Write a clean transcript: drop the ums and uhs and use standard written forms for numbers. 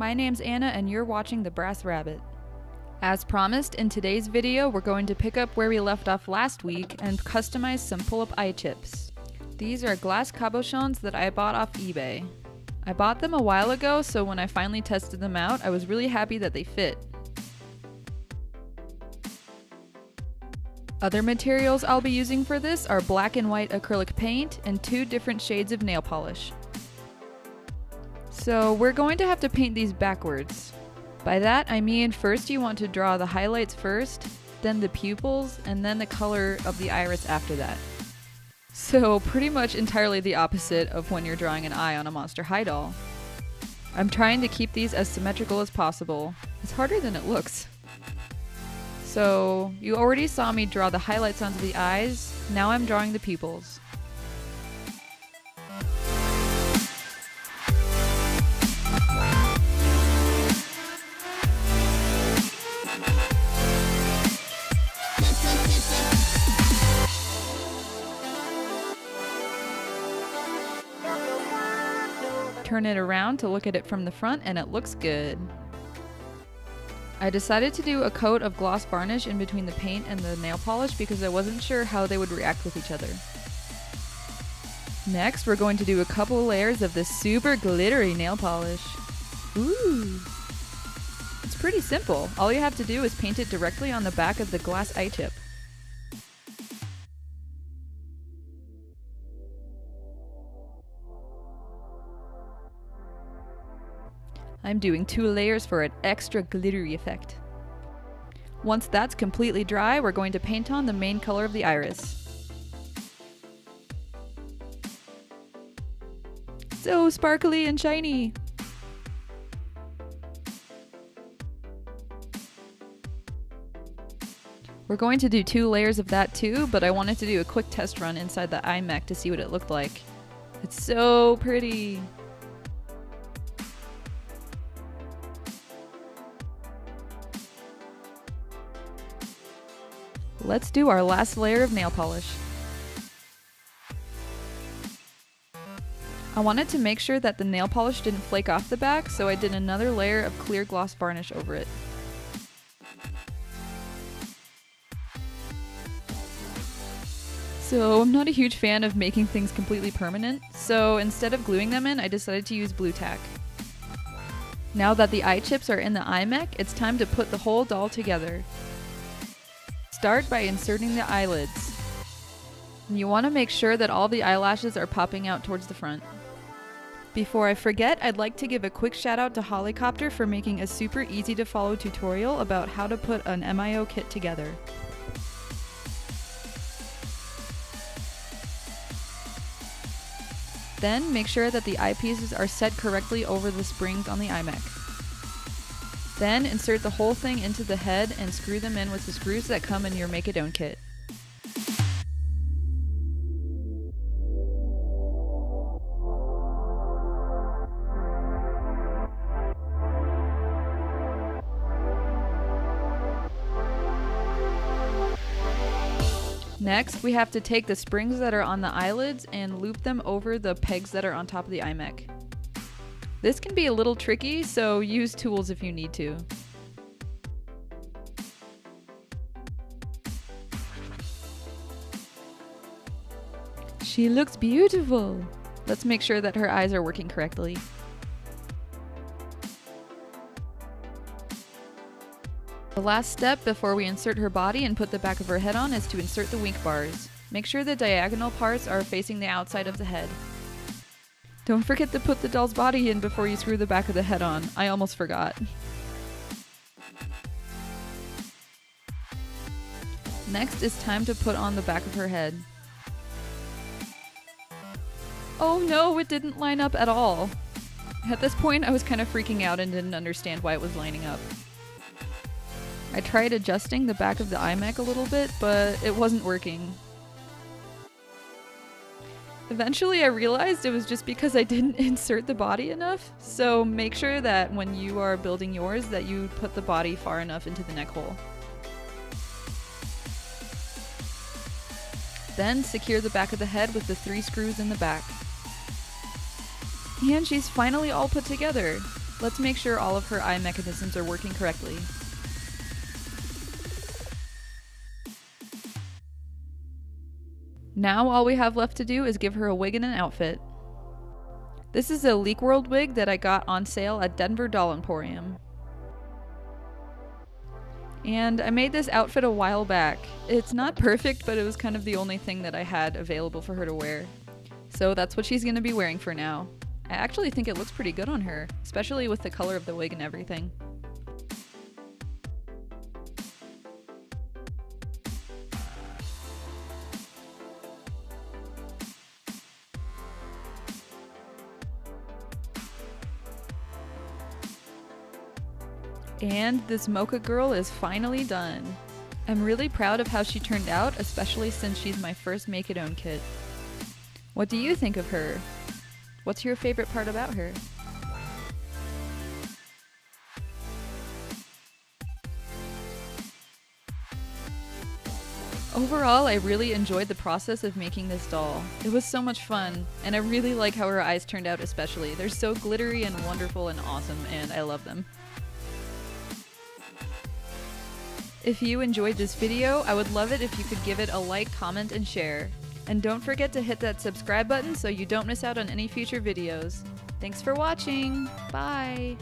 My name's Anna and you're watching The Brass Rabbit. As promised, in today's video we're going to pick up where we left off last week and customize some Pullip eye chips. These are glass cabochons that I bought off eBay. I bought them a while ago, so when I finally tested them out, I was really happy that they fit. Other materials I'll be using for this are black and white acrylic paint and 2 different shades of nail polish. So we're going to have to paint these backwards. By that I mean first you want to draw the highlights first, then the pupils, and then the color of the iris after that. So pretty much entirely the opposite of when you're drawing an eye on a Monster High doll. I'm trying to keep these as symmetrical as possible. It's harder than it looks. So you already saw me draw the highlights onto the eyes, now I'm drawing the pupils. Turn it around to look at it from the front and it looks good. I decided to do a coat of gloss varnish in between the paint and the nail polish because I wasn't sure how they would react with each other. Next, we're going to do a couple layers of this super glittery nail polish. Ooh! It's pretty simple. All you have to do is paint it directly on the back of the glass eye tip. I'm doing 2 layers for an extra glittery effect. Once that's completely dry, we're going to paint on the main color of the iris. So sparkly and shiny! We're going to do 2 layers of that too, but I wanted to do a quick test run inside the iMac to see what it looked like. It's so pretty! Let's do our last layer of nail polish. I wanted to make sure that the nail polish didn't flake off the back, so I did another layer of clear gloss varnish over it. So I'm not a huge fan of making things completely permanent, so instead of gluing them in, I decided to use blue tack. Now that the eye chips are in the iMac, it's time to put the whole doll together. Start by inserting the eyelids. You want to make sure that all the eyelashes are popping out towards the front. Before I forget, I'd like to give a quick shout out to Helicopter for making a super easy to follow tutorial about how to put an MIO kit together. Then make sure that the eyepieces are set correctly over the springs on the iMac. Then insert the whole thing into the head and screw them in with the screws that come in your make-it-own kit. Next, we have to take the springs that are on the eyelids and loop them over the pegs that are on top of the iMac. This can be a little tricky, so use tools if you need to. She looks beautiful! Let's make sure that her eyes are working correctly. The last step before we insert her body and put the back of her head on is to insert the wink bars. Make sure the diagonal parts are facing the outside of the head. Don't forget to put the doll's body in before you screw the back of the head on. I almost forgot. Next, it's time to put on the back of her head. Oh no, it didn't line up at all. At this point, I was kind of freaking out and didn't understand why it was lining up. I tried adjusting the back of the iMac a little bit, but it wasn't working. Eventually I realized it was just because I didn't insert the body enough, so make sure that when you are building yours that you put the body far enough into the neck hole. Then secure the back of the head with the 3 screws in the back. And she's finally all put together. Let's make sure all of her eye mechanisms are working correctly. Now all we have left to do is give her a wig and an outfit. This is a Leak World wig that I got on sale at Denver Doll Emporium. And I made this outfit a while back. It's not perfect, but it was kind of the only thing that I had available for her to wear. So that's what she's gonna be wearing for now. I actually think it looks pretty good on her, especially with the color of the wig and everything. And this mocha girl is finally done. I'm really proud of how she turned out, especially since she's my first make it own kit. What do you think of her? What's your favorite part about her? Overall, I really enjoyed the process of making this doll. It was so much fun, and I really like how her eyes turned out especially. They're so glittery and wonderful and awesome, and I love them. If you enjoyed this video, I would love it if you could give it a like, comment, and share. And don't forget to hit that subscribe button so you don't miss out on any future videos. Thanks for watching! Bye!